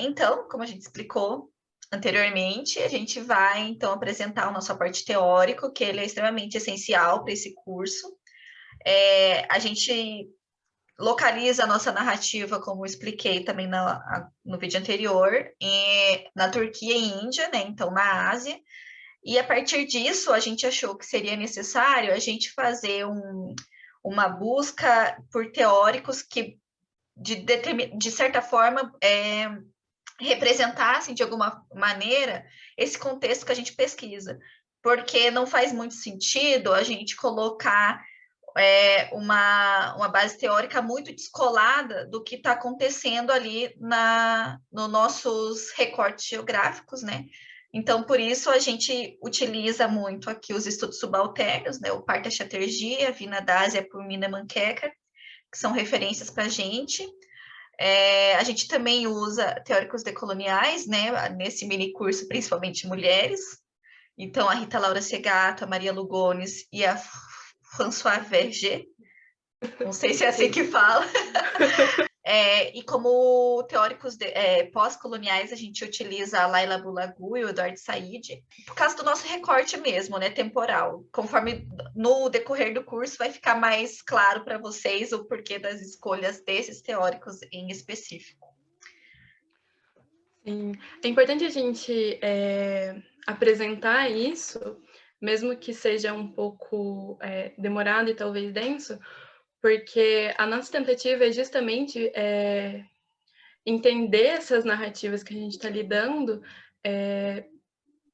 Então, como a gente explicou anteriormente, a gente vai, então, apresentar o nosso aporte teórico, que ele é extremamente essencial para esse curso. A gente localiza a nossa narrativa, como eu expliquei também no vídeo anterior, na Turquia e Índia, né? Então, na Ásia. E a partir disso, a gente achou que seria necessário a gente fazer uma busca por teóricos que, de certa forma, representassem de alguma maneira esse contexto que a gente pesquisa. Porque não faz muito sentido a gente colocar uma base teórica muito descolada do que está acontecendo ali nos nossos recortes geográficos, né? Então, por isso, a gente utiliza muito aqui os estudos subalternos, né? O Partha Chatterjee, a Vina Dásia por Mina Manqueca, que são referências para a gente. A gente também usa teóricos decoloniais, né? Nesse mini curso, principalmente mulheres. Então, a Rita Laura Segato, a Maria Lugones e a Françoise Verger. Não sei se é assim que fala. E como teóricos pós-coloniais, a gente utiliza a Laila Bulagu e o Eduardo Said, por causa do nosso recorte mesmo, né, temporal. Conforme no decorrer do curso vai ficar mais claro para vocês o porquê das escolhas desses teóricos em específico. Sim. É importante a gente apresentar isso, mesmo que seja um pouco demorado e talvez denso, porque a nossa tentativa é justamente entender essas narrativas que a gente está lidando,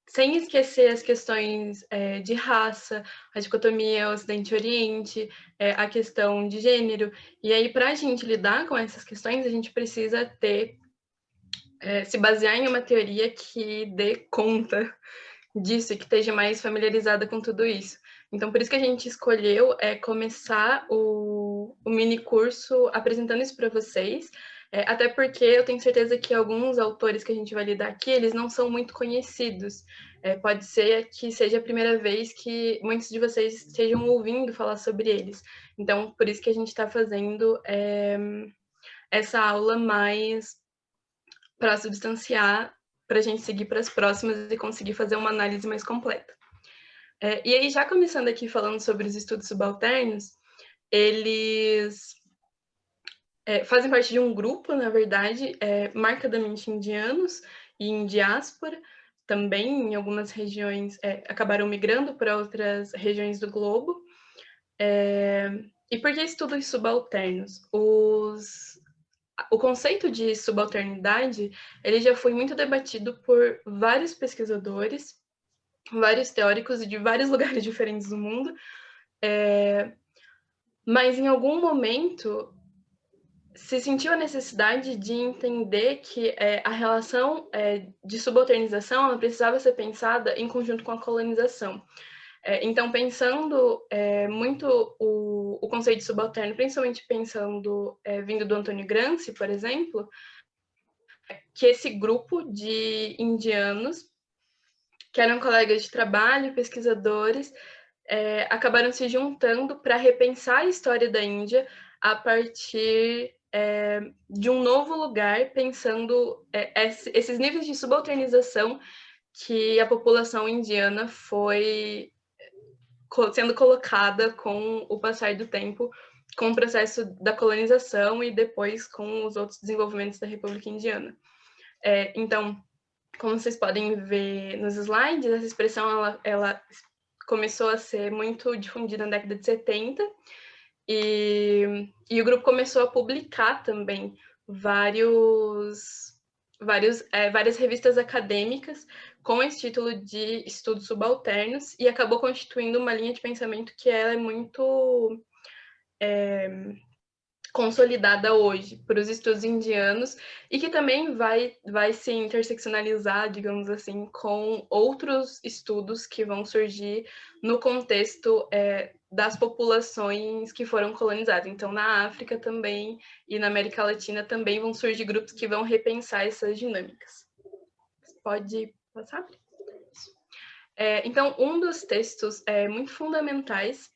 sem esquecer as questões de raça, a dicotomia Ocidente e Oriente, a questão de gênero. E aí, para a gente lidar com essas questões, a gente precisa se basear em uma teoria que dê conta disso e que esteja mais familiarizada com tudo isso. Então, por isso que a gente escolheu começar o mini curso apresentando isso para vocês, até porque eu tenho certeza que alguns autores que a gente vai lidar aqui, eles não são muito conhecidos. Pode ser que seja a primeira vez que muitos de vocês estejam ouvindo falar sobre eles. Então, por isso que a gente está fazendo essa aula mais para substanciar, para a gente seguir para as próximas e conseguir fazer uma análise mais completa. E aí, já começando aqui falando sobre os estudos subalternos, eles fazem parte de um grupo, na verdade, marcadamente indianos e em diáspora, também em algumas regiões acabaram migrando para outras regiões do globo. E por que estudos subalternos? O conceito de subalternidade, ele já foi muito debatido por vários pesquisadores, vários teóricos de vários lugares diferentes do mundo, mas em algum momento se sentiu a necessidade de entender que a relação de subalternização ela precisava ser pensada em conjunto com a colonização. Então, pensando muito o conceito de subalterno, principalmente pensando, vindo do Antônio Gramsci, por exemplo, que esse grupo de indianos, que eram colegas de trabalho, pesquisadores, acabaram se juntando para repensar a história da Índia a partir de um novo lugar, pensando esses níveis de subalternização que a população indiana foi sendo colocada com o passar do tempo, com o processo da colonização e depois com os outros desenvolvimentos da República Indiana. Então, como vocês podem ver nos slides, essa expressão ela começou a ser muito difundida na década de 70 e o grupo começou a publicar também várias revistas acadêmicas com esse título de estudos subalternos e acabou constituindo uma linha de pensamento que ela é muito consolidada hoje para os estudos indianos e que também vai se interseccionalizar, digamos assim, com outros estudos que vão surgir no contexto das populações que foram colonizadas. Então, na África também e na América Latina também vão surgir grupos que vão repensar essas dinâmicas. Pode passar? Então, um dos textos muito fundamentais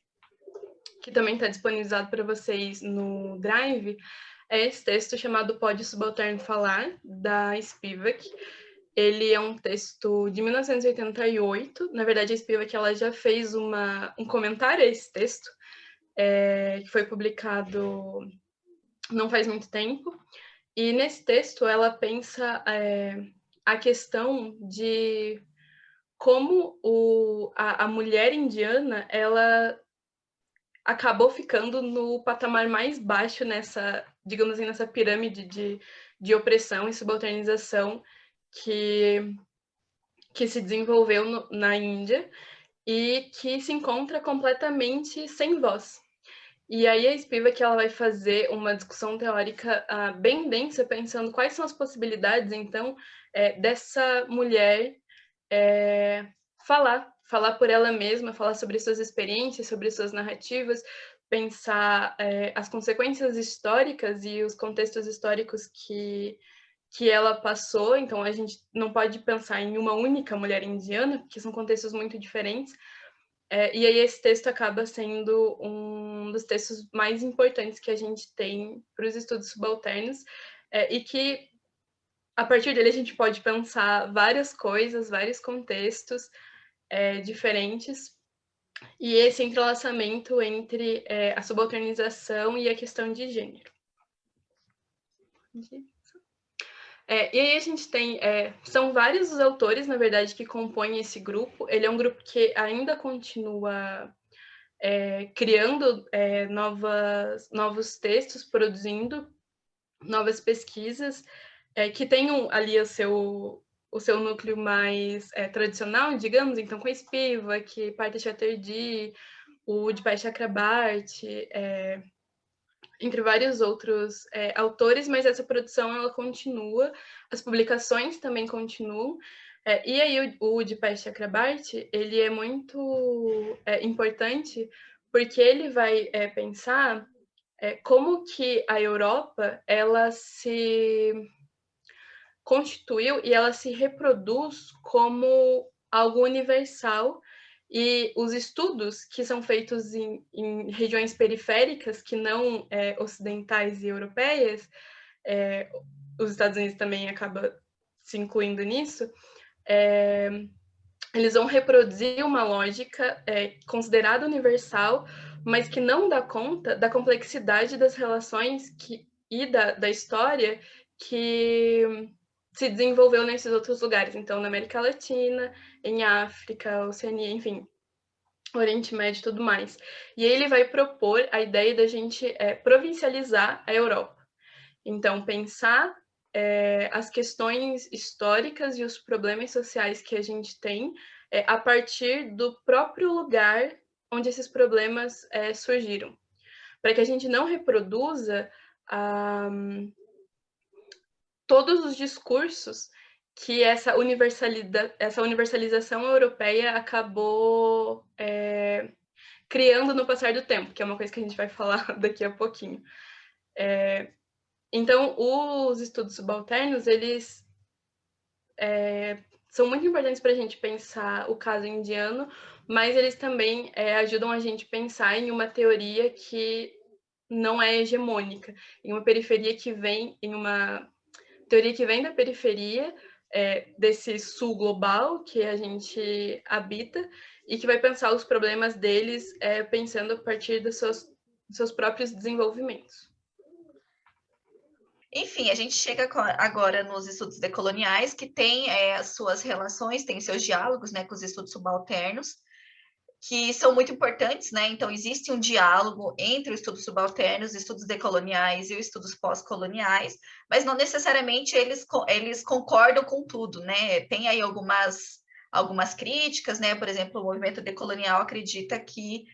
que também está disponibilizado para vocês no Drive, é esse texto chamado Pode o Subalterno Falar, da Spivak. Ele é um texto de 1988. Na verdade, a Spivak ela já fez um comentário a esse texto, que foi publicado não faz muito tempo. E nesse texto ela pensa a questão de como a mulher indiana ela acabou ficando no patamar mais baixo nessa, digamos assim, nessa pirâmide de opressão e subalternização que se desenvolveu na Índia e que se encontra completamente sem voz. E aí a Spivak ela vai fazer uma discussão teórica bem densa, pensando quais são as possibilidades, então, dessa mulher falar por ela mesma, falar sobre suas experiências, sobre suas narrativas, pensar as consequências históricas e os contextos históricos que ela passou. Então, a gente não pode pensar em uma única mulher indiana, porque são contextos muito diferentes. E aí esse texto acaba sendo um dos textos mais importantes que a gente tem para os estudos subalternos, e que, a partir dele, a gente pode pensar várias coisas, vários contextos diferentes, e esse entrelaçamento entre a subalternização e a questão de gênero. E aí a gente tem, são vários os autores, na verdade, que compõem esse grupo. Ele é um grupo que ainda continua criando novos textos, produzindo novas pesquisas, que tenham ali o seu núcleo mais tradicional, digamos, então com a Spivak, Partha Chatterjee, o Dipesh Chakrabarty, entre vários outros autores, mas essa produção ela continua, as publicações também continuam, e aí o Dipesh Chakrabarty, ele é muito importante, porque ele vai pensar como que a Europa ela se constituiu e ela se reproduz como algo universal, e os estudos que são feitos em regiões periféricas, que não ocidentais e europeias, os Estados Unidos também acaba se incluindo nisso, eles vão reproduzir uma lógica considerada universal, mas que não dá conta da complexidade das relações e da história que se desenvolveu nesses outros lugares. Então, na América Latina, em África, Oceania, enfim, Oriente Médio e tudo mais. E aí ele vai propor a ideia da gente provincializar a Europa. Então, pensar as questões históricas e os problemas sociais que a gente tem a partir do próprio lugar onde esses problemas surgiram. Para que a gente não reproduza todos os discursos que essa universalização europeia acabou criando no passar do tempo, que é uma coisa que a gente vai falar daqui a pouquinho. Então, os estudos subalternos, eles são muito importantes para a gente pensar o caso indiano, mas eles também ajudam a gente a pensar em uma teoria que não é hegemônica, em uma periferia que vem, em uma teoria que vem da periferia, desse sul global que a gente habita, e que vai pensar os problemas deles pensando a partir dos seus próprios desenvolvimentos. Enfim, a gente chega agora nos estudos decoloniais, que tem as suas relações, tem seus diálogos, né, com os estudos subalternos, que são muito importantes, né? Então, existe um diálogo entre os estudos subalternos, os estudos decoloniais e os estudos pós-coloniais, mas não necessariamente eles concordam com tudo, né? Tem aí algumas críticas, né? Por exemplo, o movimento decolonial acredita que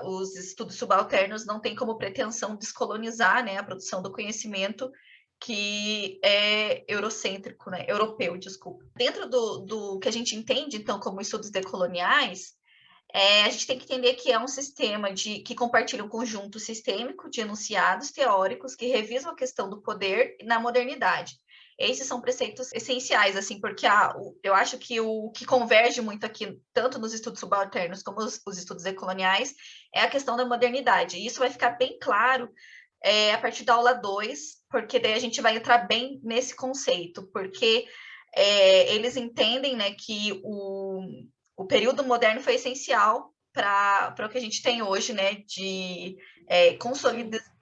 os estudos subalternos não têm como pretensão descolonizar, né, a produção do conhecimento que é eurocêntrico, né, europeu, desculpa. Dentro do que a gente entende, então, como estudos decoloniais, a gente tem que entender que é um sistema que compartilha um conjunto sistêmico de enunciados teóricos que revisam a questão do poder na modernidade. Esses são preceitos essenciais, assim, porque eu acho que o que converge muito aqui, tanto nos estudos subalternos como os estudos decoloniais, é a questão da modernidade. E isso vai ficar bem claro a partir da aula 2, porque daí a gente vai entrar bem nesse conceito, porque eles entendem, né, que o período moderno foi essencial para o que a gente tem hoje, né, de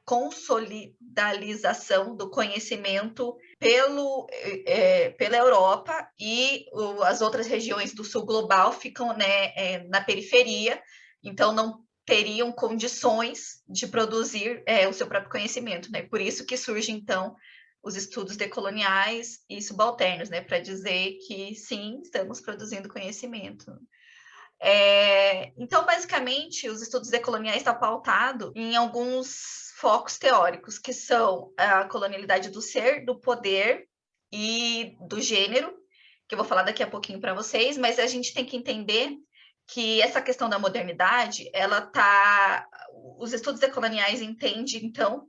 consolidalização do conhecimento pela Europa, e as outras regiões do sul global ficam, né, na periferia, então não teriam condições de produzir o seu próprio conhecimento, né? Por isso que surge, então, os estudos decoloniais e subalternos, né? Para dizer que, sim, estamos produzindo conhecimento. Então, basicamente, os estudos decoloniais estão pautados em alguns focos teóricos, que são a colonialidade do ser, do poder e do gênero, que eu vou falar daqui a pouquinho para vocês, mas a gente tem que entender que essa questão da modernidade, os estudos decoloniais entendem, então,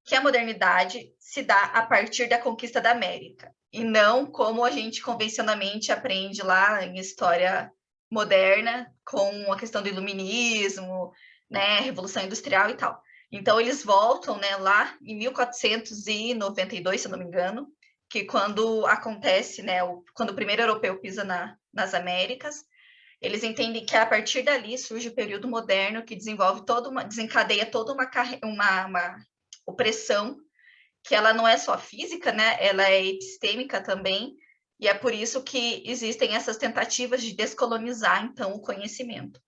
que a modernidade se dá a partir da conquista da América, e não como a gente convencionalmente aprende lá em história moderna, com a questão do iluminismo, né, Revolução Industrial e tal. Então, eles voltam, né, lá em 1492, se eu não me engano, que quando acontece, né, quando o primeiro europeu pisa nas Américas, eles entendem que a partir dali surge o período moderno, que desencadeia toda uma opressão, que ela não é só física, né? Ela é epistêmica também, e é por isso que existem essas tentativas de descolonizar, então, o conhecimento.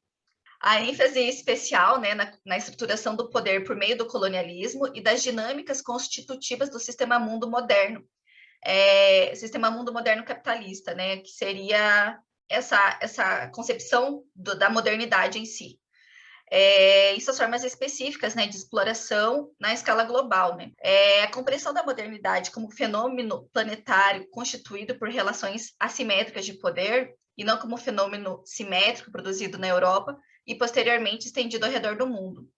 A ênfase especial, né, na estruturação do poder por meio do colonialismo e das dinâmicas constitutivas do sistema mundo moderno, sistema mundo moderno capitalista, né, que seria essa concepção da modernidade em si. E suas formas específicas, né, de exploração na escala global, né? A compreensão da modernidade como fenômeno planetário constituído por relações assimétricas de poder, e não como fenômeno simétrico produzido na Europa e posteriormente estendido ao redor do mundo.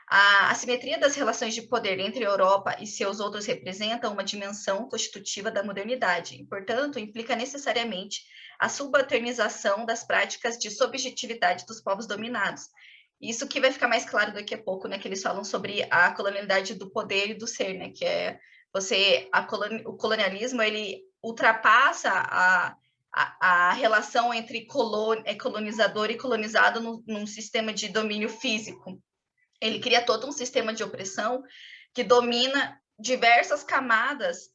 A assimetria das relações de poder entre a Europa e seus outros representa uma dimensão constitutiva da modernidade, e, portanto, implica necessariamente a subalternização das práticas de subjetividade dos povos dominados. Isso que vai ficar mais claro daqui a pouco, né, que eles falam sobre a colonialidade do poder e do ser, né, que é o colonialismo, ele ultrapassa a relação entre colonizador e colonizado num sistema de domínio físico. Ele cria todo um sistema de opressão que domina diversas camadas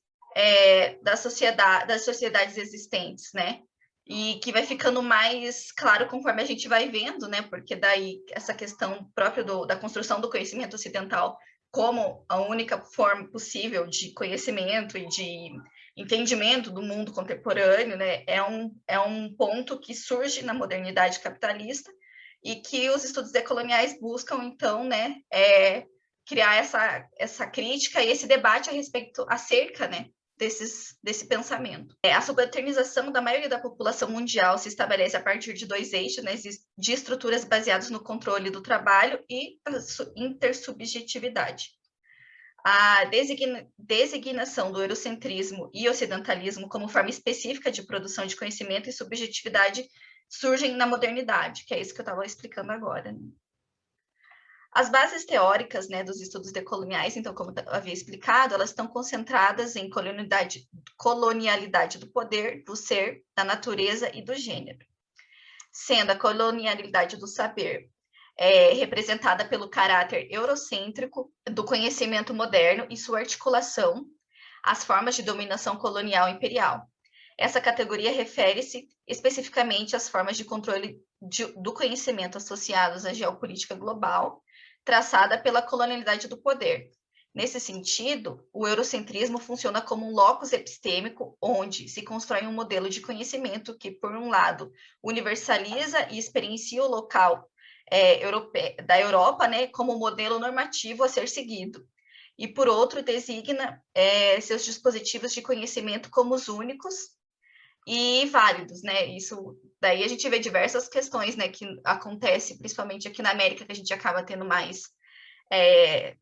das sociedades existentes, né? E que vai ficando mais claro conforme a gente vai vendo, né? Porque daí essa questão própria da construção do conhecimento ocidental como a única forma possível de conhecimento e de entendimento do mundo contemporâneo, né? É um ponto que surge na modernidade capitalista e que os estudos decoloniais buscam, então, né, criar essa crítica e esse debate acerca, né, desse pensamento. A subalternização da maioria da população mundial se estabelece a partir de dois eixos, né, de estruturas baseadas no controle do trabalho e a intersubjetividade. A designação do eurocentrismo e ocidentalismo como forma específica de produção de conhecimento e subjetividade surgem na modernidade, que é isso que eu estava explicando agora. Né? As bases teóricas, né, dos estudos decoloniais, então, como eu havia explicado, elas estão concentradas em colonialidade do poder, do ser, da natureza e do gênero, sendo a colonialidade do saber representada pelo caráter eurocêntrico do conhecimento moderno e sua articulação às formas de dominação colonial imperial. Essa categoria refere-se especificamente às formas de controle do conhecimento associados à geopolítica global, traçada pela colonialidade do poder. Nesse sentido, o eurocentrismo funciona como um locus epistêmico, onde se constrói um modelo de conhecimento que, por um lado, universaliza e experiencia o local da Europa, né, como modelo normativo a ser seguido, e, por outro, designa seus dispositivos de conhecimento como os únicos e válidos, né? Isso daí a gente vê diversas questões, né, que acontece principalmente aqui na América, que a gente acaba tendo mais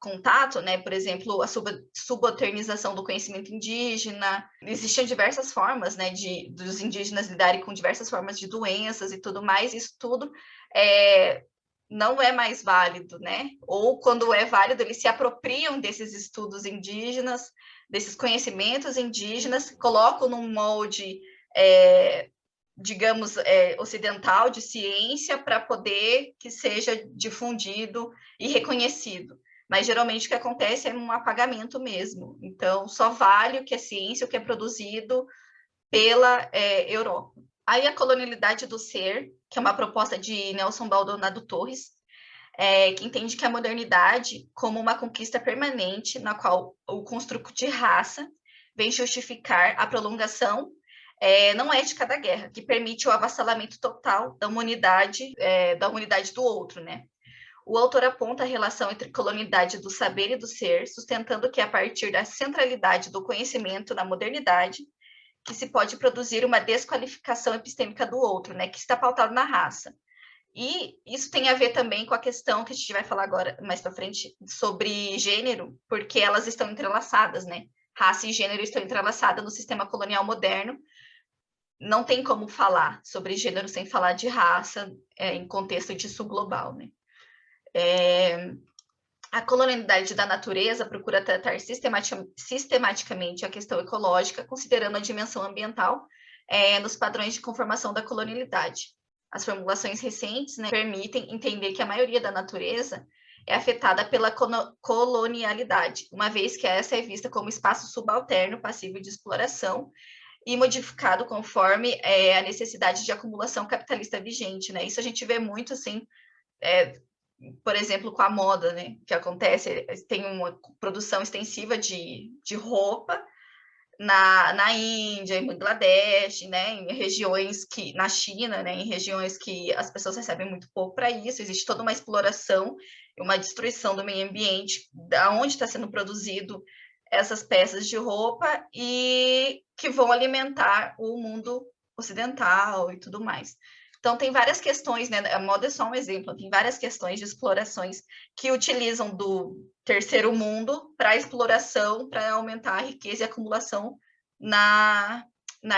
contato, né? Por exemplo, a subalternização do conhecimento indígena. Existiam diversas formas, né, dos indígenas lidarem com diversas formas de doenças e tudo mais. Isso tudo não é mais válido, né? Ou quando é válido, eles se apropriam desses estudos indígenas, desses conhecimentos indígenas, colocam num molde, digamos, ocidental de ciência para poder que seja difundido e reconhecido. Mas geralmente o que acontece é um apagamento mesmo. Então, só vale o que é ciência, o que é produzido pela Europa. Aí a colonialidade do ser, que é uma proposta de Nelson Baldonado Torres, que entende que a modernidade como uma conquista permanente, na qual o construto de raça vem justificar a prolongação não ética da guerra, que permite o avassalamento total da humanidade do outro, né? O autor aponta a relação entre colonialidade do saber e do ser, sustentando que a partir da centralidade do conhecimento na modernidade, que se pode produzir uma desqualificação epistêmica do outro, né, que está pautado na raça. E isso tem a ver também com a questão que a gente vai falar agora, mais para frente, sobre gênero, porque elas estão entrelaçadas, né? Raça e gênero estão entrelaçadas no sistema colonial moderno. Não tem como falar sobre gênero sem falar de raça em contexto de sul global, né? A colonialidade da natureza procura tratar sistematicamente a questão ecológica, considerando a dimensão ambiental nos padrões de conformação da colonialidade. As formulações recentes, né, permitem entender que a maioria da natureza é afetada pela colonialidade, uma vez que essa é vista como espaço subalterno passível de exploração e modificado conforme a necessidade de acumulação capitalista vigente, né? Isso a gente vê muito, assim, por exemplo, com a moda, né? Que acontece, tem uma produção extensiva de roupa na Índia, em Bangladesh, né? Em regiões que, na China, né? Em regiões que as pessoas recebem muito pouco para isso, existe toda uma exploração, uma destruição do meio ambiente, da onde está sendo produzido essas peças de roupa e que vão alimentar o mundo ocidental e tudo mais. Então, tem várias questões, né? A moda é só um exemplo, tem várias questões de explorações que utilizam do terceiro mundo para exploração, para aumentar a riqueza e a acumulação na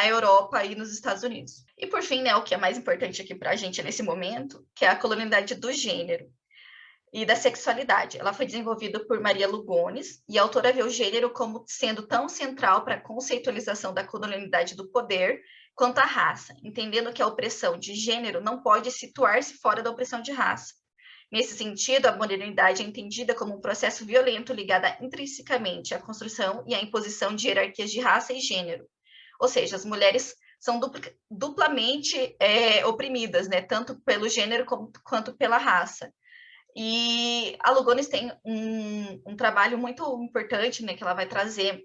Europa e nos Estados Unidos. E, por fim, né, o que é mais importante aqui para a gente nesse momento, que é a colonialidade do gênero e da sexualidade. Ela foi desenvolvida por Maria Lugones, e a autora vê o gênero como sendo tão central para a conceitualização da colonialidade do poder quanto a raça, entendendo que a opressão de gênero não pode situar-se fora da opressão de raça. Nesse sentido, a modernidade é entendida como um processo violento ligado intrinsecamente à construção e à imposição de hierarquias de raça e gênero. Ou seja, as mulheres são duplamente oprimidas, né? Tanto pelo gênero quanto pela raça. E a Lugones tem um trabalho muito importante, né, que ela vai trazer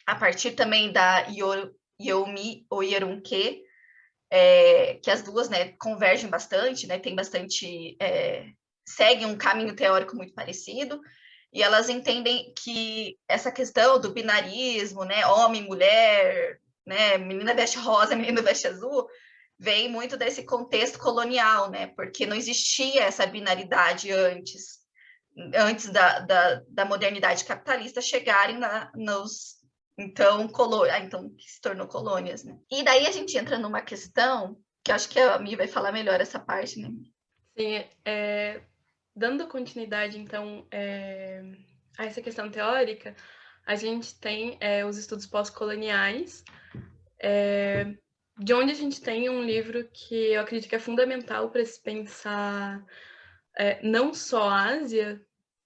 a partir também da Yomi ou Yerunke, que as duas, né, convergem bastante, né, tem bastante, seguem um caminho teórico muito parecido, e elas entendem que essa questão do binarismo, né, homem, mulher, né, menina veste rosa, menino veste azul, vem muito desse contexto colonial, né? Porque não existia essa binaridade antes da modernidade capitalista chegarem então que se tornou colônias, né? E daí a gente entra numa questão que acho que a Mi vai falar melhor essa parte, né? Sim, dando continuidade, então, a essa questão teórica, a gente tem os estudos pós-coloniais, de onde a gente tem um livro que eu acredito que é fundamental para se pensar não só a Ásia,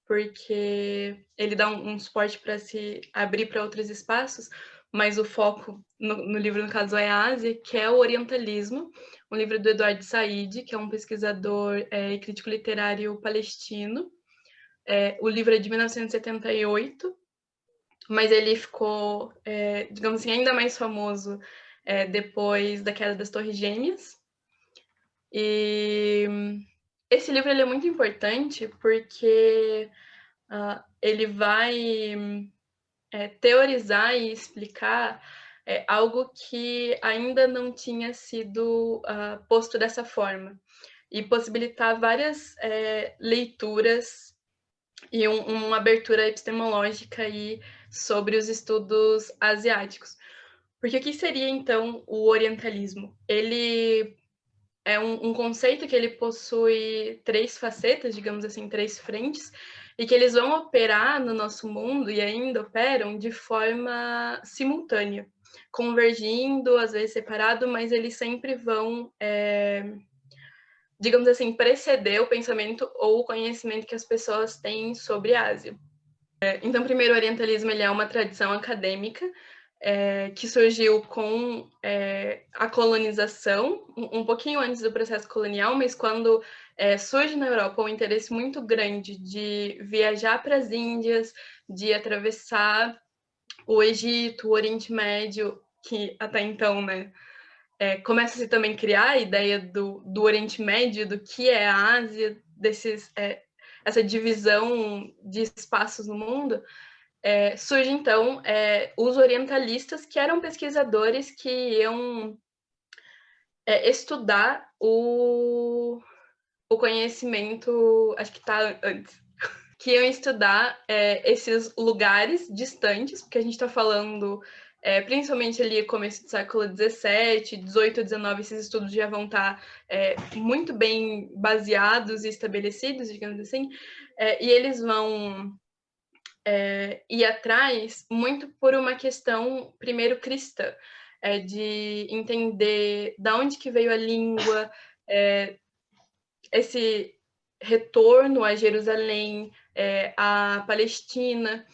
porque ele dá um suporte para se abrir para outros espaços, mas o foco no livro, no caso, é a Ásia, que é o Orientalismo, um livro do Eduardo Said, que é um pesquisador e crítico literário palestino. O livro é de 1978, mas ele ficou, digamos assim, ainda mais famoso depois da queda das Torres Gêmeas. E esse livro ele é muito importante porque ele vai teorizar e explicar algo que ainda não tinha sido posto dessa forma, e possibilitar várias leituras e uma abertura epistemológica aí sobre os estudos asiáticos. Porque o que seria, então, o orientalismo? Ele é um conceito que ele possui 3 facetas, digamos assim, 3 frentes, e que eles vão operar no nosso mundo e ainda operam de forma simultânea, convergindo, às vezes separado, mas eles sempre vão, digamos assim, preceder o pensamento ou o conhecimento que as pessoas têm sobre a Ásia. Então, primeiro, o orientalismo ele é uma tradição acadêmica que surgiu com a colonização, um pouquinho antes do processo colonial, mas quando surge na Europa um interesse muito grande de viajar para as Índias, de atravessar o Egito, o Oriente Médio, que até então, né, começa-se também a criar a ideia do Oriente Médio, do que é a Ásia, essa divisão de espaços no mundo. Surge, então, os orientalistas, que eram pesquisadores que iam estudar o conhecimento, acho que está antes, que iam estudar esses lugares distantes, porque a gente está falando, principalmente ali começo do século XVII, XVIII, XIX, esses estudos já vão estar muito bem baseados e estabelecidos, digamos assim, e eles vão ir atrás muito por uma questão, primeiro, cristã, de entender da onde que veio a língua, esse retorno a Jerusalém, a Palestina.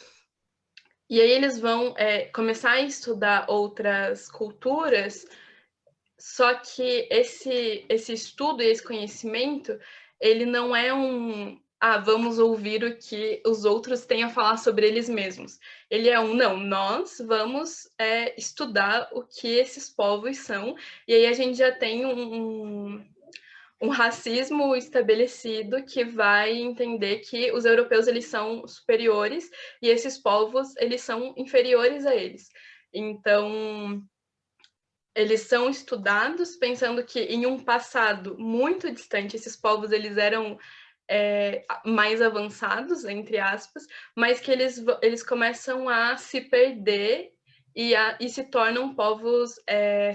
E aí eles vão começar a estudar outras culturas, só que esse estudo e esse conhecimento, ele não é vamos ouvir o que os outros têm a falar sobre eles mesmos. Ele é não, nós vamos estudar o que esses povos são, e aí a gente já tem um racismo estabelecido que vai entender que os europeus eles são superiores e esses povos eles são inferiores a eles. Então, eles são estudados pensando que em um passado muito distante esses povos eles eram mais avançados, entre aspas, mas que eles começam a se perder e se tornam povos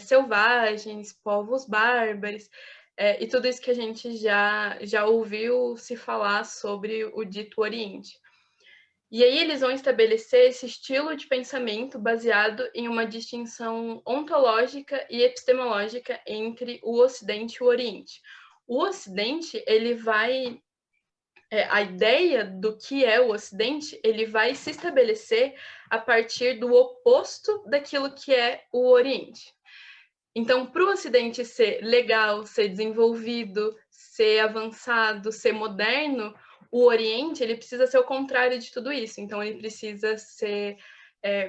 selvagens, povos bárbaros, e tudo isso que a gente já ouviu se falar sobre o dito Oriente. E aí eles vão estabelecer esse estilo de pensamento baseado em uma distinção ontológica e epistemológica entre o Ocidente e o Oriente. O Ocidente, ele vai a ideia do que é o Ocidente, ele vai se estabelecer a partir do oposto daquilo que é o Oriente. Então, para o Ocidente ser legal, ser desenvolvido, ser avançado, ser moderno, o Oriente ele precisa ser o contrário de tudo isso. Então, ele precisa ser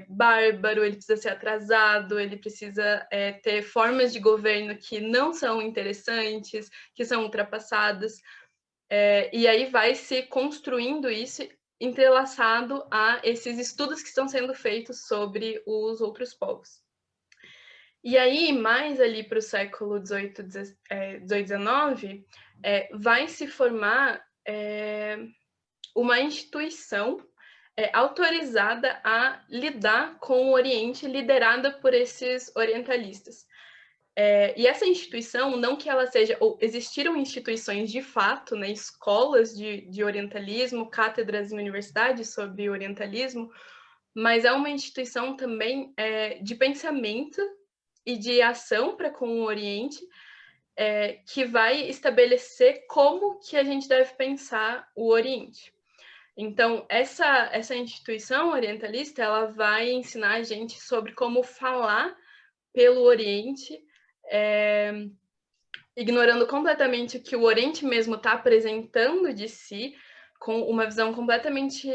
bárbaro, ele precisa ser atrasado, ele precisa ter formas de governo que não são interessantes, que são ultrapassadas. E aí vai se construindo isso entrelaçado a esses estudos que estão sendo feitos sobre os outros povos. E aí, mais ali para o século XVIII, XIX, vai se formar uma instituição autorizada a lidar com o Oriente, liderada por esses orientalistas. E essa instituição, não que ela seja, ou existiram instituições de fato, né, escolas de orientalismo, cátedras em universidades sobre orientalismo, mas é uma instituição também de pensamento e de ação para com o Oriente, que vai estabelecer como que a gente deve pensar o Oriente. Então, essa instituição orientalista, ela vai ensinar a gente sobre como falar pelo Oriente, ignorando completamente o que o Oriente mesmo está apresentando de si, com uma visão completamente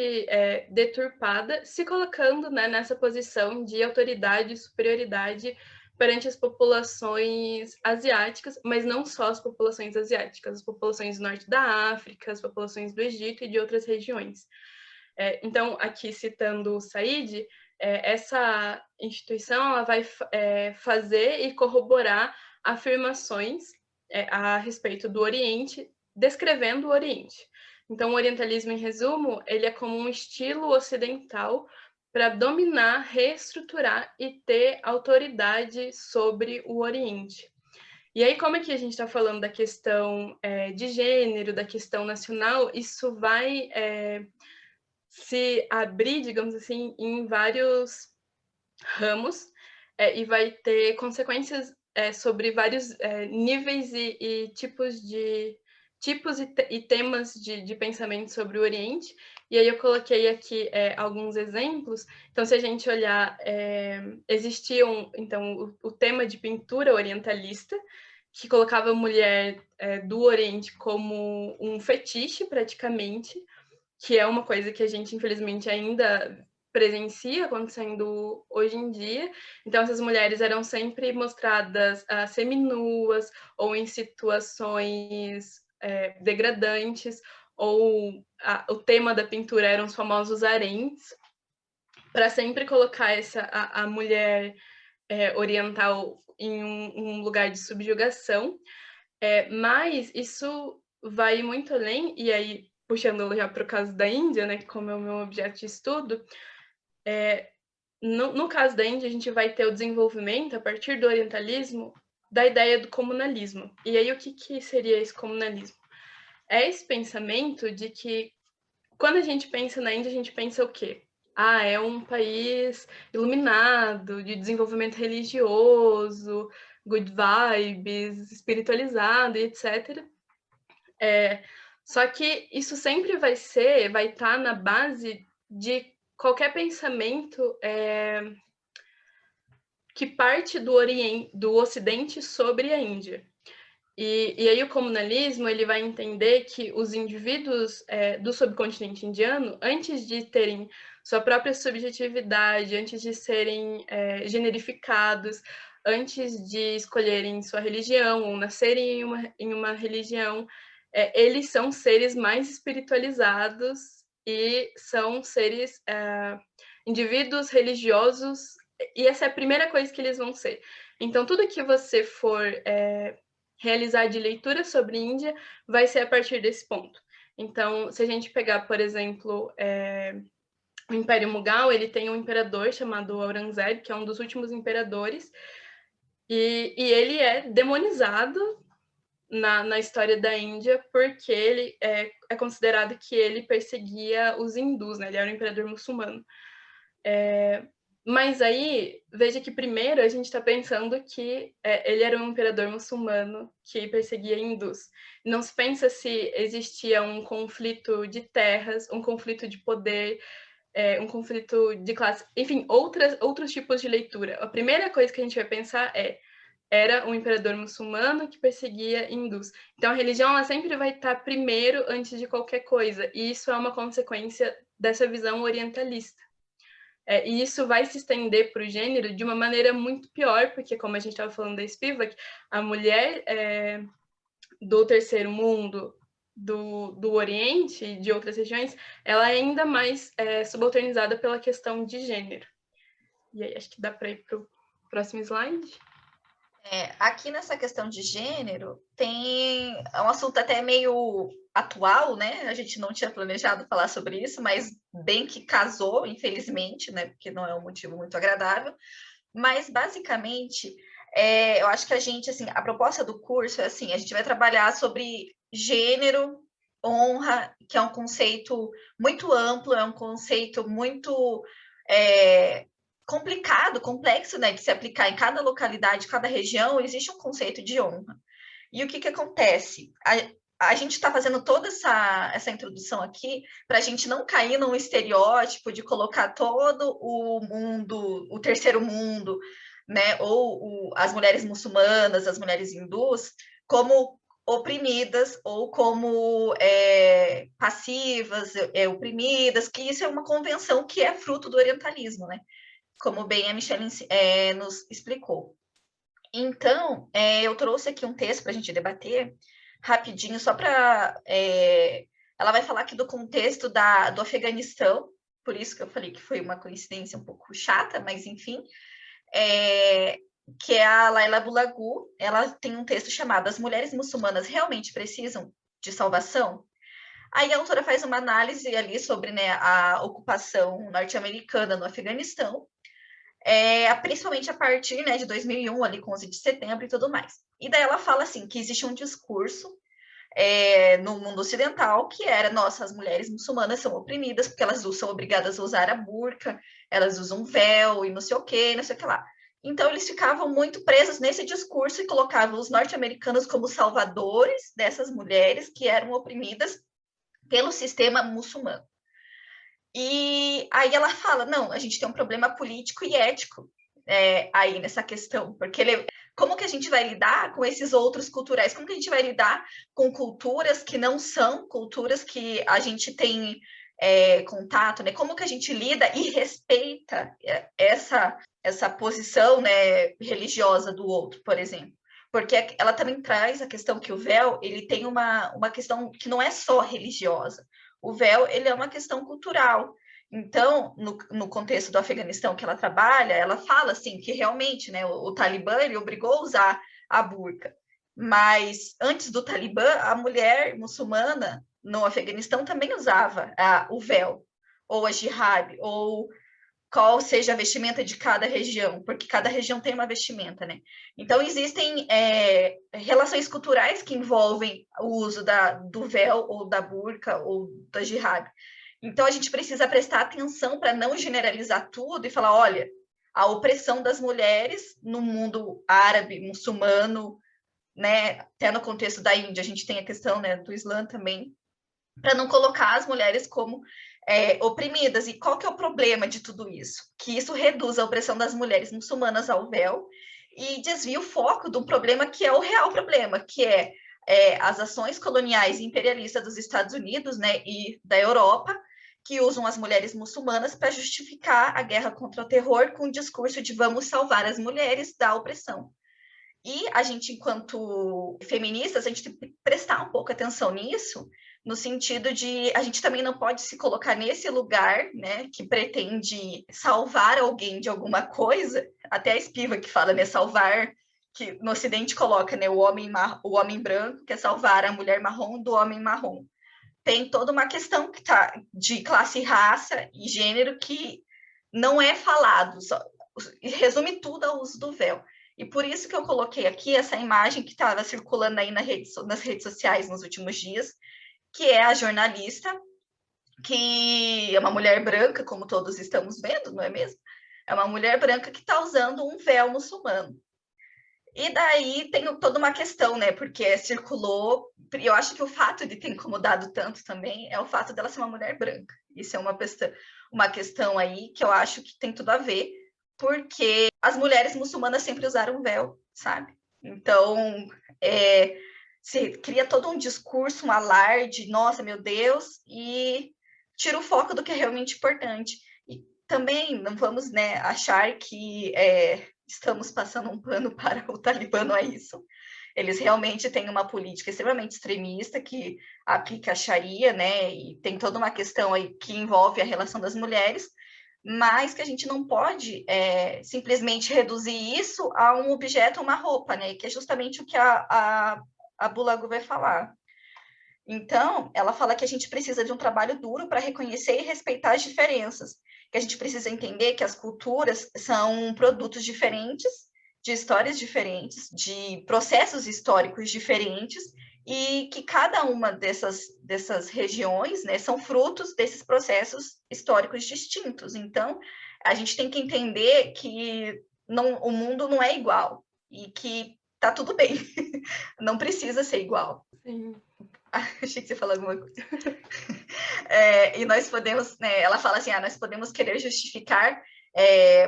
deturpada, se colocando, né, nessa posição de autoridade e superioridade perante as populações asiáticas, mas não só as populações asiáticas, as populações do norte da África, as populações do Egito e de outras regiões. Então, aqui citando o Said, essa instituição ela vai fazer e corroborar afirmações a respeito do Oriente, descrevendo o Oriente. Então, o orientalismo, em resumo, ele é como um estilo ocidental para dominar, reestruturar e ter autoridade sobre o Oriente. E aí, como é que a gente está falando da questão de gênero, da questão nacional, isso vai se abrir, digamos assim, em vários ramos e vai ter consequências sobre vários níveis e tipos e temas de pensamento sobre o Oriente. E aí eu coloquei aqui alguns exemplos. Então, se a gente olhar, existiam então o tema de pintura orientalista, que colocava a mulher do Oriente como um fetiche praticamente, que é uma coisa que a gente infelizmente ainda presencia acontecendo hoje em dia. Então, essas mulheres eram sempre mostradas seminuas ou em situações degradantes, ou o tema da pintura eram os famosos haréns, para sempre colocar a mulher oriental em um lugar de subjugação. Mas isso vai muito além, e aí puxando já para o caso da Índia, né, como é o meu objeto de estudo, no caso da Índia, a gente vai ter o desenvolvimento, a partir do orientalismo, da ideia do comunalismo. E aí, o que seria esse comunalismo? É esse pensamento de que, quando a gente pensa na Índia, a gente pensa o quê? É um país iluminado, de desenvolvimento religioso, good vibes, espiritualizado, etc. Só que isso sempre vai estar na base de qualquer pensamento que parte do Ocidente sobre a Índia. E aí o comunalismo ele vai entender que os indivíduos do subcontinente indiano, antes de terem sua própria subjetividade, antes de serem generificados, antes de escolherem sua religião ou nascerem em uma religião, eles são seres mais espiritualizados e são seres, indivíduos religiosos, e essa é a primeira coisa que eles vão ser. Então, tudo que você for realizar de leitura sobre Índia vai ser a partir desse ponto. Então, se a gente pegar, por exemplo, o Império Mughal, ele tem um imperador chamado Aurangzeb, que é um dos últimos imperadores, e ele é demonizado na história da Índia, porque ele é considerado que ele perseguia os hindus, né? Ele era um imperador muçulmano. Mas aí, veja que primeiro a gente está pensando que ele era um imperador muçulmano que perseguia hindus. Não se pensa se existia um conflito de terras, um conflito de poder, um conflito de classe, enfim, outros tipos de leitura. A primeira coisa que a gente vai pensar era um imperador muçulmano que perseguia hindus. Então, a religião ela sempre vai estar primeiro antes de qualquer coisa, e isso é uma consequência dessa visão orientalista. E isso vai se estender para o gênero de uma maneira muito pior, porque, como a gente estava falando da Spivak, a mulher do terceiro mundo, do Oriente e de outras regiões, ela é ainda mais subalternizada pela questão de gênero. E aí, acho que dá para ir para o próximo slide. Aqui nessa questão de gênero, tem um assunto até meio atual, né? A gente não tinha planejado falar sobre isso, mas bem que casou, infelizmente, né? Porque não é um motivo muito agradável. Mas, basicamente, eu acho que a gente, assim, a proposta do curso é assim, a gente vai trabalhar sobre gênero, honra, que é um conceito muito amplo, é um conceito muito complicado, complexo, né, de se aplicar em cada localidade, cada região, existe um conceito de honra. E o que acontece? A gente está fazendo toda essa introdução aqui para a gente não cair num estereótipo de colocar todo o mundo, o terceiro mundo, né, ou as mulheres muçulmanas, as mulheres hindus, como oprimidas ou como passivas, oprimidas, que isso é uma convenção que é fruto do orientalismo, né? Como bem a Michelle nos explicou. Então, eu trouxe aqui um texto para a gente debater rapidinho, só para... ela vai falar aqui do contexto do Afeganistão, por isso que eu falei que foi uma coincidência um pouco chata, mas enfim, que é a Laila Bulagu. Ela tem um texto chamado As Mulheres Muçulmanas Realmente Precisam de Salvação? Aí a autora faz uma análise ali sobre, né, a ocupação norte-americana no Afeganistão, principalmente a partir, né, de 2001, ali com 11 de setembro e tudo mais. E daí ela fala assim, que existe um discurso no mundo ocidental, que era, nossa, as mulheres muçulmanas são oprimidas porque elas são obrigadas a usar a burca, elas usam véu e não sei o que, não sei o que lá. Então, eles ficavam muito presos nesse discurso e colocavam os norte-americanos como salvadores dessas mulheres que eram oprimidas pelo sistema muçulmano. E aí ela fala, não, a gente tem um problema político e ético aí nessa questão, porque como que a gente vai lidar com esses outros culturais? Como que a gente vai lidar com culturas que não são culturas que a gente tem contato, né? Como que a gente lida e respeita essa posição, né, religiosa do outro, por exemplo? Porque ela também traz a questão que o véu, ele tem uma questão que não é só religiosa. O véu, ele é uma questão cultural. Então, no contexto do Afeganistão que ela trabalha, ela fala assim que realmente, né, o Talibã ele obrigou a usar a burca, mas antes do Talibã, a mulher muçulmana no Afeganistão também usava o véu, ou a jihad, ou qual seja a vestimenta de cada região, porque cada região tem uma vestimenta, né? Então, existem relações culturais que envolvem o uso do véu, ou da burca, ou da jihad. Então, a gente precisa prestar atenção para não generalizar tudo e falar, olha, a opressão das mulheres no mundo árabe, muçulmano, né, até no contexto da Índia, a gente tem a questão, né, do Islã também, para não colocar as mulheres como oprimidas. E qual que é o problema de tudo isso? Que isso reduz a opressão das mulheres muçulmanas ao véu e desvia o foco de um problema que é o real problema, que é as ações coloniais e imperialistas dos Estados Unidos, né, e da Europa, que usam as mulheres muçulmanas para justificar a guerra contra o terror com o discurso de vamos salvar as mulheres da opressão. E a gente, enquanto feministas, a gente tem que prestar um pouco atenção nisso, no sentido de a gente também não pode se colocar nesse lugar, né, que pretende salvar alguém de alguma coisa, até a Espiva que fala, né, salvar, que no Ocidente coloca, né, o homem branco quer salvar a mulher marrom do homem marrom. Tem toda uma questão que tá de classe, raça e gênero que não é falado, resume tudo ao uso do véu. E por isso que eu coloquei aqui essa imagem que estava circulando aí nas redes sociais nos últimos dias, que é a jornalista, que é uma mulher branca, como todos estamos vendo, não é mesmo? É uma mulher branca que está usando um véu muçulmano. E daí tem toda uma questão, né? Porque circulou. Eu acho que o fato de ter incomodado tanto também é o fato dela ser uma mulher branca. Isso é uma questão aí que eu acho que tem tudo a ver, porque as mulheres muçulmanas sempre usaram véu, sabe? Então, se cria todo um discurso, um alarde, nossa, meu Deus, e tira o foco do que é realmente importante. E também não vamos, né, achar que estamos passando um pano para o Talibã, não é isso. Eles realmente têm uma política extremamente extremista que aplica a Sharia, né? E tem toda uma questão aí que envolve a relação das mulheres, mas que a gente não pode simplesmente reduzir isso a um objeto, uma roupa, né? Que é justamente o que a Bulago vai falar. Então, ela fala que a gente precisa de um trabalho duro para reconhecer e respeitar as diferenças, que a gente precisa entender que as culturas são produtos diferentes, de histórias diferentes, de processos históricos diferentes, e que cada uma dessas regiões, né, são frutos desses processos históricos distintos. Então, a gente tem que entender que o mundo não é igual e que tá tudo bem, não precisa ser igual. Sim. Achei que você falou alguma coisa. E nós podemos, né, ela fala assim, nós podemos querer justificar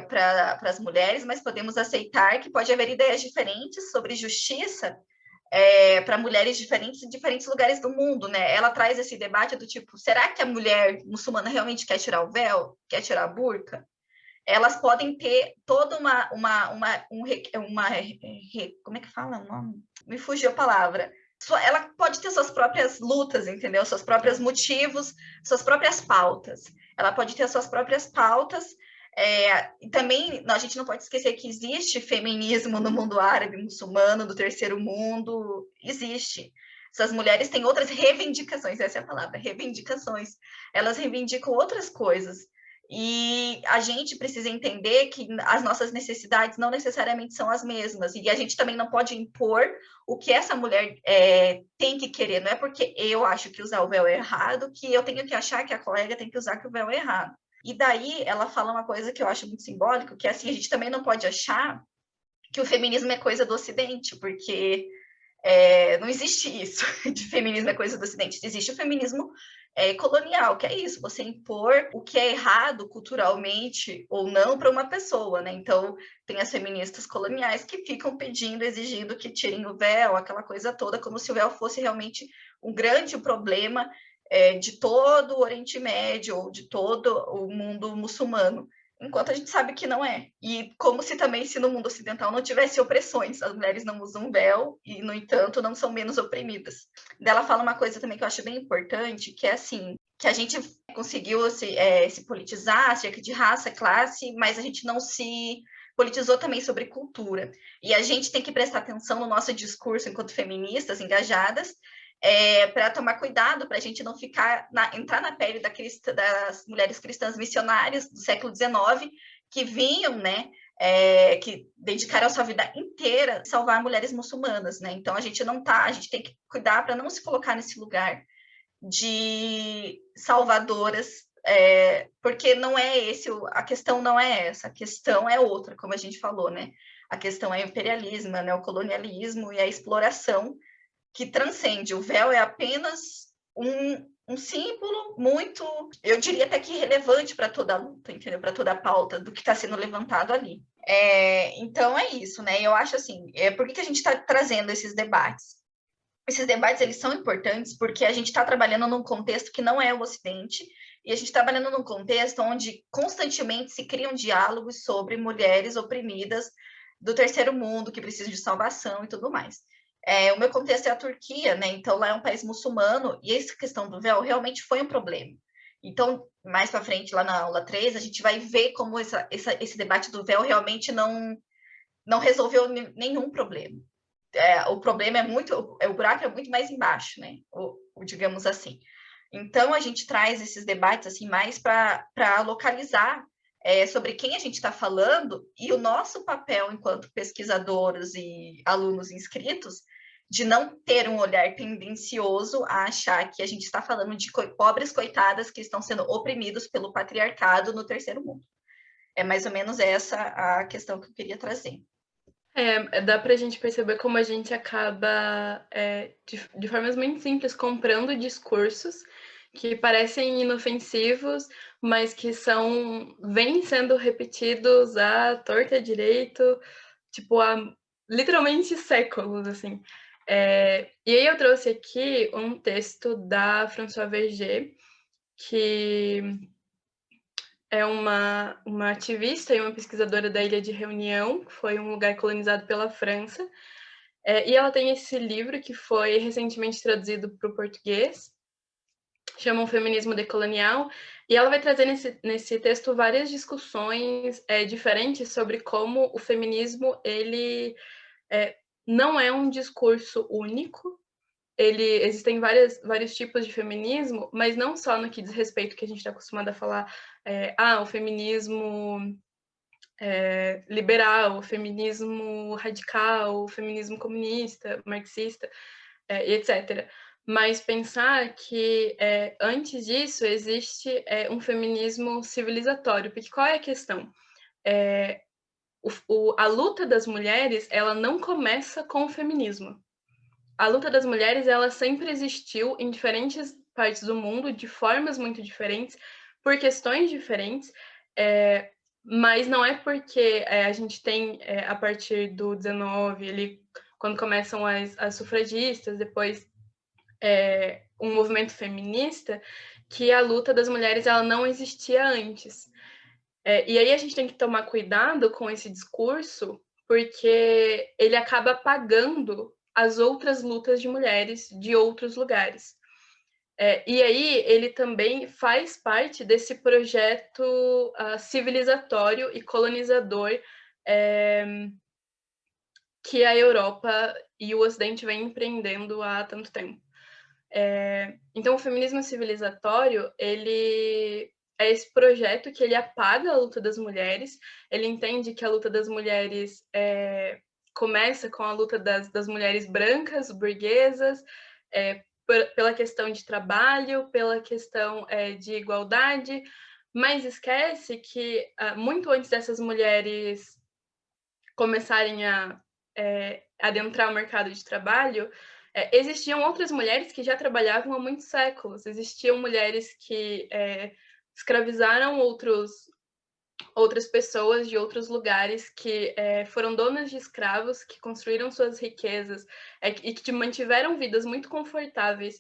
para as mulheres, mas podemos aceitar que pode haver ideias diferentes sobre justiça para mulheres diferentes em diferentes lugares do mundo, né? Ela traz esse debate do tipo, será que a mulher muçulmana realmente quer tirar o véu? Quer tirar a burca? Elas podem ter toda como é que fala o nome? Me fugiu a palavra. Ela pode ter suas próprias lutas, entendeu? Seus próprios motivos, suas próprias pautas. Ela pode ter suas próprias pautas. E também a gente não pode esquecer que existe feminismo no mundo árabe, muçulmano, do terceiro mundo. Existe. Essas mulheres têm outras reivindicações, essa é a palavra, reivindicações. Elas reivindicam outras coisas. E a gente precisa entender que as nossas necessidades não necessariamente são as mesmas. E a gente também não pode impor o que essa mulher tem que querer. Não é porque eu acho que usar o véu é errado que eu tenho que achar que a colega tem que usar que o véu é errado. E daí ela fala uma coisa que eu acho muito simbólico, que é assim, a gente também não pode achar que o feminismo é coisa do Ocidente, porque não existe isso de feminismo é coisa do Ocidente. Existe o feminismo colonial, que é isso, você impor o que é errado culturalmente ou não para uma pessoa, né? Então, tem as feministas coloniais que ficam pedindo, exigindo que tirem o véu, aquela coisa toda, como se o véu fosse realmente um grande problema de todo o Oriente Médio ou de todo o mundo muçulmano. Enquanto a gente sabe que não é. E como se também, se no mundo ocidental não tivesse opressões, as mulheres não usam véu e, no entanto, não são menos oprimidas. Ela fala uma coisa também que eu acho bem importante, que é assim, que a gente conseguiu se politizar acerca de raça, classe, mas a gente não se politizou também sobre cultura. E a gente tem que prestar atenção no nosso discurso enquanto feministas engajadas, para tomar cuidado, para a gente não entrar na pele das mulheres cristãs missionárias do século XIX, que vinham, né, que dedicaram a sua vida inteira a salvar mulheres muçulmanas, né? Então a gente tem que cuidar para não se colocar nesse lugar de salvadoras, porque não é esse, a questão não é essa, a questão é outra, como a gente falou, né? A questão é o imperialismo, né, o colonialismo e a exploração que transcende. O véu é apenas um símbolo muito, eu diria até que relevante para toda a luta, entendeu? Para toda a pauta do que está sendo levantado ali. Então é isso, né? Eu acho assim, por que a gente está trazendo esses debates? Esses debates eles são importantes porque a gente está trabalhando num contexto que não é o Ocidente e a gente está trabalhando num contexto onde constantemente se criam diálogos sobre mulheres oprimidas do terceiro mundo que precisam de salvação e tudo mais. O meu contexto é a Turquia, né? Então lá é um país muçulmano e essa questão do véu realmente foi um problema. Então, mais para frente, lá na aula 3, a gente vai ver como esse debate do véu realmente não resolveu nenhum problema. O problema o buraco é muito mais embaixo, né? Digamos assim. Então, a gente traz esses debates assim mais para localizar sobre quem a gente está falando e o nosso papel enquanto pesquisadores e alunos inscritos de não ter um olhar tendencioso a achar que a gente está falando de pobres coitadas que estão sendo oprimidos pelo patriarcado no terceiro mundo. É mais ou menos essa a questão que eu queria trazer. Dá pra gente perceber como a gente acaba, de formas muito simples, comprando discursos que parecem inofensivos, mas que vêm sendo repetidos à torta direito, tipo, há literalmente séculos, assim. E aí eu trouxe aqui um texto da Françoise Verger, que é uma ativista e uma pesquisadora da Ilha de Reunião, que foi um lugar colonizado pela França. E ela tem esse livro que foi recentemente traduzido para o português, chama O Feminismo Decolonial, e ela vai trazer nesse texto várias discussões diferentes sobre como o feminismo ele não é um discurso único. Existem vários tipos de feminismo, mas não só no que diz respeito que a gente está acostumado a falar, o feminismo liberal, o feminismo radical, o feminismo comunista, marxista, e etc. Mas pensar que antes disso existe um feminismo civilizatório, porque qual é a questão? A luta das mulheres ela não começa com o feminismo. A luta das mulheres ela sempre existiu em diferentes partes do mundo, de formas muito diferentes, por questões diferentes, mas não é porque a gente tem, a partir do 19, ali, quando começam as sufragistas, depois um movimento feminista, que a luta das mulheres ela não existia antes. E aí a gente tem que tomar cuidado com esse discurso, porque ele acaba apagando as outras lutas de mulheres de outros lugares. E aí ele também faz parte desse projeto civilizatório e colonizador que a Europa e o Ocidente vem empreendendo há tanto tempo. Então, o feminismo civilizatório, ele é esse projeto que ele apaga a luta das mulheres, ele entende que a luta das mulheres começa com a luta das mulheres brancas, burguesas, pela questão de trabalho, pela questão de igualdade, mas esquece que muito antes dessas mulheres começarem a adentrar o mercado de trabalho, existiam outras mulheres que já trabalhavam há muitos séculos, existiam mulheres que escravizaram outras pessoas de outros lugares que foram donas de escravos, que construíram suas riquezas e que mantiveram vidas muito confortáveis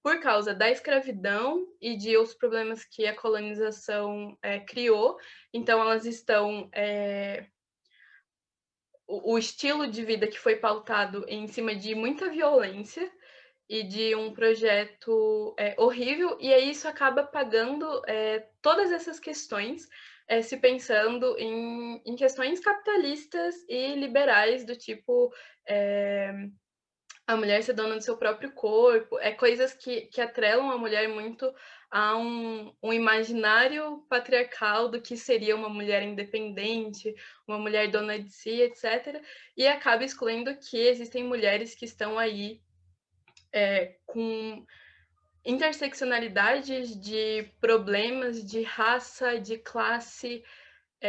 por causa da escravidão e de outros problemas que a colonização criou. Então, elas estão... o estilo de vida que foi pautado em cima de muita violência e de um projeto horrível, e aí isso acaba apagando todas essas questões, se pensando em questões capitalistas e liberais, do tipo a mulher ser dona do seu próprio corpo, coisas que atrelam a mulher muito a um imaginário patriarcal do que seria uma mulher independente, uma mulher dona de si, etc., e acaba excluindo que existem mulheres que estão aí com interseccionalidades de problemas de raça, de classe,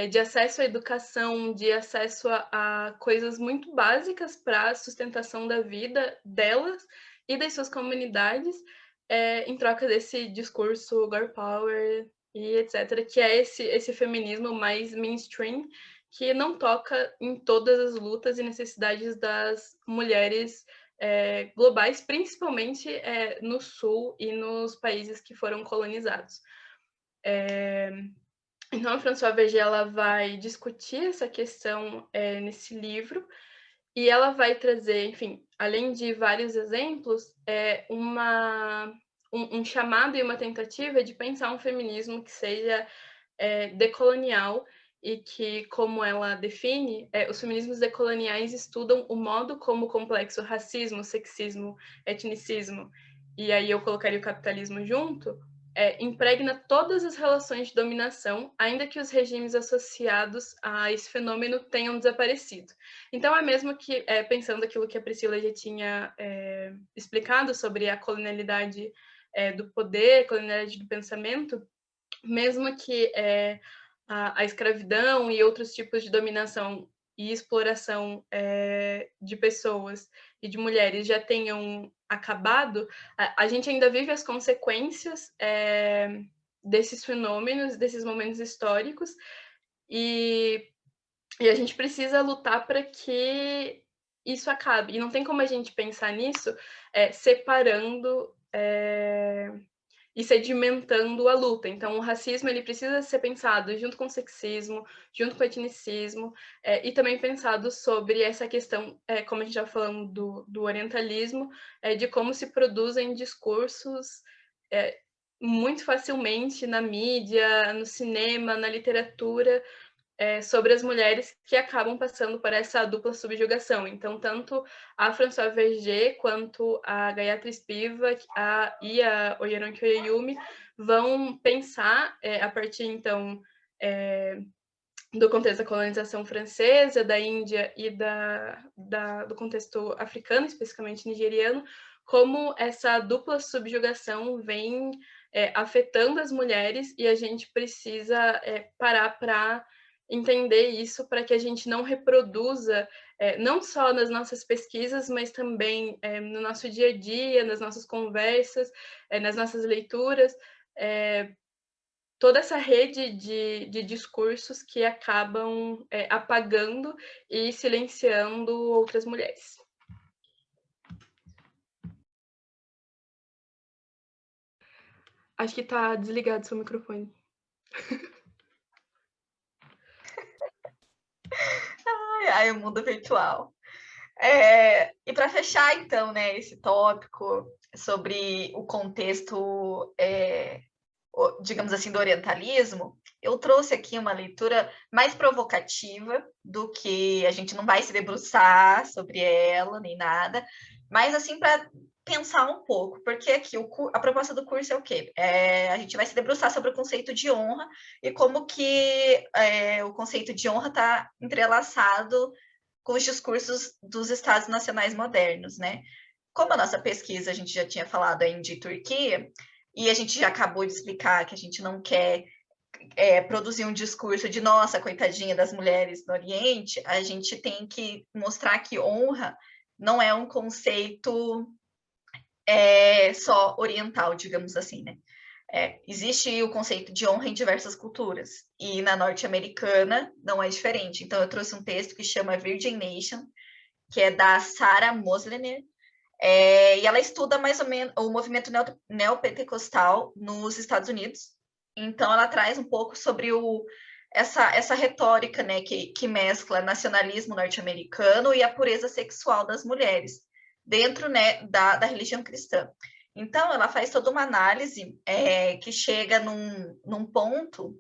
de acesso à educação, de acesso a coisas muito básicas para a sustentação da vida delas e das suas comunidades, em troca desse discurso girl power e etc., que é esse feminismo mais mainstream, que não toca em todas as lutas e necessidades das mulheres globais, principalmente no Sul e nos países que foram colonizados. Então, a Françoise Verger ela vai discutir essa questão nesse livro, e ela vai trazer, enfim, além de vários exemplos, um chamado e uma tentativa de pensar um feminismo que seja decolonial, e que, como ela define, os feminismos decoloniais estudam o modo como o complexo racismo, sexismo, etnicismo, e aí eu colocaria o capitalismo junto, impregna todas as relações de dominação, ainda que os regimes associados a esse fenômeno tenham desaparecido. Então, é mesmo que, pensando aquilo que a Priscila já tinha explicado sobre a colonialidade do poder, colonialidade do pensamento, mesmo que a escravidão e outros tipos de dominação e exploração de pessoas e de mulheres já tenham acabado, a gente ainda vive as consequências desses fenômenos, desses momentos históricos, e a gente precisa lutar para que isso acabe. E não tem como a gente pensar nisso separando e sedimentando a luta. Então, o racismo ele precisa ser pensado junto com o sexismo, junto com o etnicismo, e também pensado sobre essa questão, como a gente já falando do orientalismo, de como se produzem discursos muito facilmente na mídia, no cinema, na literatura, sobre as mulheres que acabam passando por essa dupla subjugação. Então, tanto a Françoise Verger quanto a Gayatri Spivak e a Oyeronki Oyeyumi vão pensar, a partir, então, do contexto da colonização francesa, da Índia e do contexto africano, especificamente nigeriano, como essa dupla subjugação vem afetando as mulheres, e a gente precisa parar para entender isso, para que a gente não reproduza, não só nas nossas pesquisas, mas também no nosso dia a dia, nas nossas conversas, nas nossas leituras, toda essa rede de discursos que acabam apagando e silenciando outras mulheres. Acho que está desligado seu microfone. Ai, o mundo virtual. E para fechar, então, né, esse tópico sobre o contexto, digamos assim, do orientalismo, eu trouxe aqui uma leitura mais provocativa do que a gente não vai se debruçar sobre ela, nem nada, mas assim, para pensar um pouco, porque aqui a proposta do curso é o quê? A gente vai se debruçar sobre o conceito de honra e como que o conceito de honra está entrelaçado com os discursos dos Estados nacionais modernos, né? Como a nossa pesquisa, a gente já tinha falado aí de Turquia, e a gente já acabou de explicar que a gente não quer produzir um discurso de nossa, coitadinha das mulheres no Oriente, a gente tem que mostrar que honra não é um conceito só oriental, digamos assim, né? Existe o conceito de honra em diversas culturas, e na norte-americana não é diferente. Então, eu trouxe um texto que chama Virgin Nation, que é da Sarah Moslener, e ela estuda mais ou menos o movimento neopentecostal nos Estados Unidos. Então, ela traz um pouco sobre essa retórica, né, que mescla nacionalismo norte-americano e a pureza sexual das mulheres, dentro, né, da religião cristã. Então, ela faz toda uma análise que chega num ponto.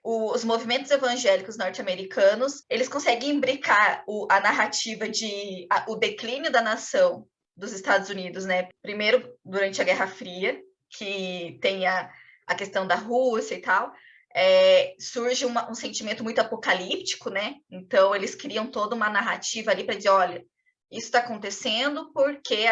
Os movimentos evangélicos norte-americanos, eles conseguem imbricar a narrativa de o declínio da nação dos Estados Unidos, né? Primeiro, durante a Guerra Fria, que tem a questão da Rússia e tal, surge um sentimento muito apocalíptico, né? Então, eles criam toda uma narrativa ali para dizer, olha, isso está acontecendo porque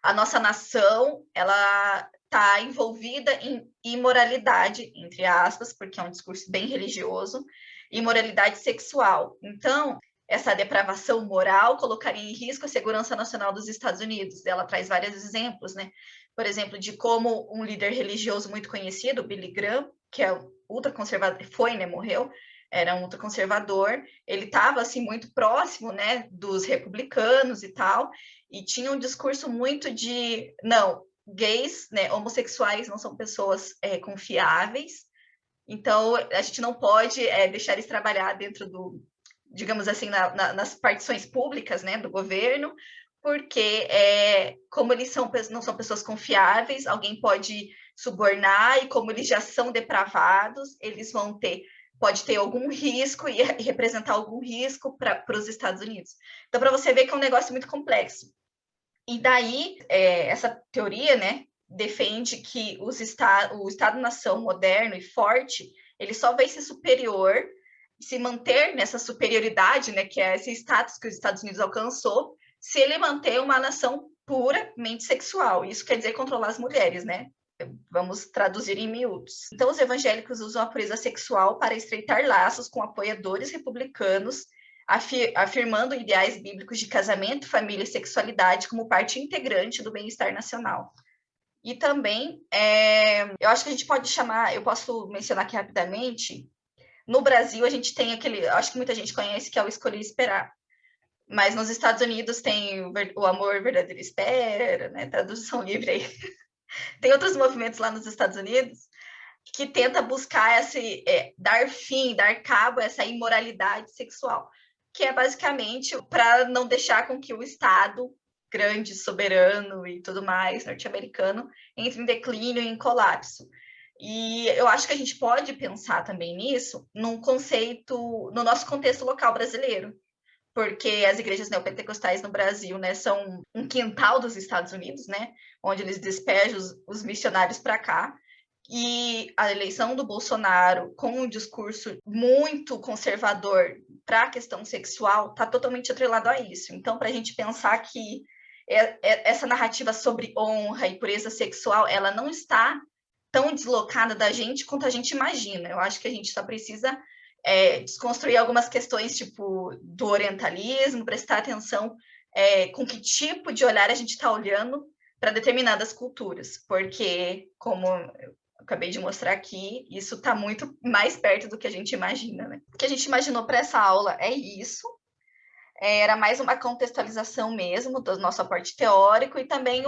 a nossa nação, ela está envolvida em imoralidade, entre aspas, porque é um discurso bem religioso, imoralidade sexual. Então, essa depravação moral colocaria em risco a segurança nacional dos Estados Unidos. Ela traz vários exemplos, né? Por exemplo, de como um líder religioso muito conhecido, Billy Graham, que é ultraconservador, foi, né, morreu, era um ultraconservador, ele estava, assim, muito próximo, né, dos republicanos e tal, e tinha um discurso muito de, não, gays, né, homossexuais não são pessoas confiáveis, então a gente não pode deixar eles trabalhar dentro digamos assim, nas partições públicas, né, do governo, porque como eles não são pessoas confiáveis, alguém pode subornar, e como eles já são depravados, eles pode ter algum risco e representar algum risco para os Estados Unidos. Então, para você ver que é um negócio muito complexo. E daí, essa teoria, né, defende que o Estado-nação moderno e forte, ele só vai ser superior, se manter nessa superioridade, né, que é esse status que os Estados Unidos alcançou, se ele manter uma nação puramente sexual. Isso quer dizer controlar as mulheres, né? Vamos traduzir em miúdos. Então, os evangélicos usam a pureza sexual para estreitar laços com apoiadores republicanos, afirmando ideais bíblicos de casamento, família e sexualidade como parte integrante do bem-estar nacional. E também, eu acho que a gente pode chamar, eu posso mencionar aqui rapidamente, no Brasil a gente tem acho que muita gente conhece, que é o Escolhi Esperar. Mas nos Estados Unidos tem o Amor Verdadeiro Espera, né? Tradução livre aí. Tem outros movimentos lá nos Estados Unidos que tenta buscar dar fim, dar cabo a essa imoralidade sexual, que é basicamente para não deixar com que o Estado grande, soberano e tudo mais, norte-americano, entre em declínio e em colapso. E eu acho que a gente pode pensar também nisso no nosso contexto local brasileiro, porque as igrejas neopentecostais no Brasil, né, são um quintal dos Estados Unidos, né, onde eles despejam os missionários para cá. E a eleição do Bolsonaro, com um discurso muito conservador para a questão sexual, está totalmente atrelado a isso. Então, para a gente pensar que essa narrativa sobre honra e pureza sexual, ela não está tão deslocada da gente quanto a gente imagina. Eu acho que a gente só precisa desconstruir algumas questões, tipo, do orientalismo, prestar atenção com que tipo de olhar a gente está olhando para determinadas culturas, porque, como eu acabei de mostrar aqui, isso está muito mais perto do que a gente imagina, né? O que a gente imaginou para essa aula é isso. Era mais uma contextualização mesmo do nosso aporte teórico e também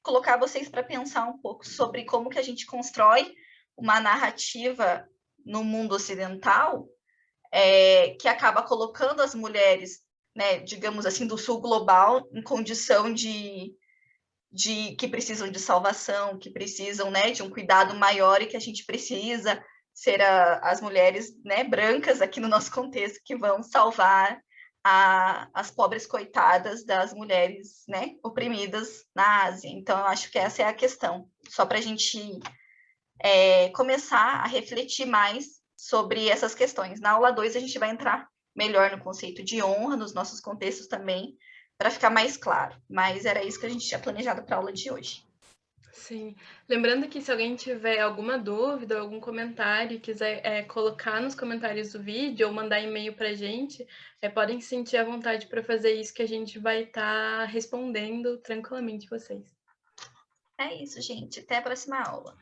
colocar vocês para pensar um pouco sobre como que a gente constrói uma narrativa no mundo ocidental que acaba colocando as mulheres, né, digamos assim, do sul global em condição de que precisam de salvação, que precisam, né, de um cuidado maior e que a gente precisa ser as mulheres, né, brancas aqui no nosso contexto que vão salvar as pobres coitadas das mulheres, né, oprimidas na Ásia. Então, eu acho que essa é a questão, só para a gente começar a refletir mais sobre essas questões. Na aula 2, a gente vai entrar melhor no conceito de honra, nos nossos contextos também, para ficar mais claro. Mas era isso que a gente tinha planejado para a aula de hoje. Sim. Lembrando que se alguém tiver alguma dúvida, algum comentário, quiser colocar nos comentários do vídeo ou mandar e-mail para a gente, podem sentir à vontade para fazer isso, que a gente vai estar respondendo tranquilamente vocês. É isso, gente. Até a próxima aula.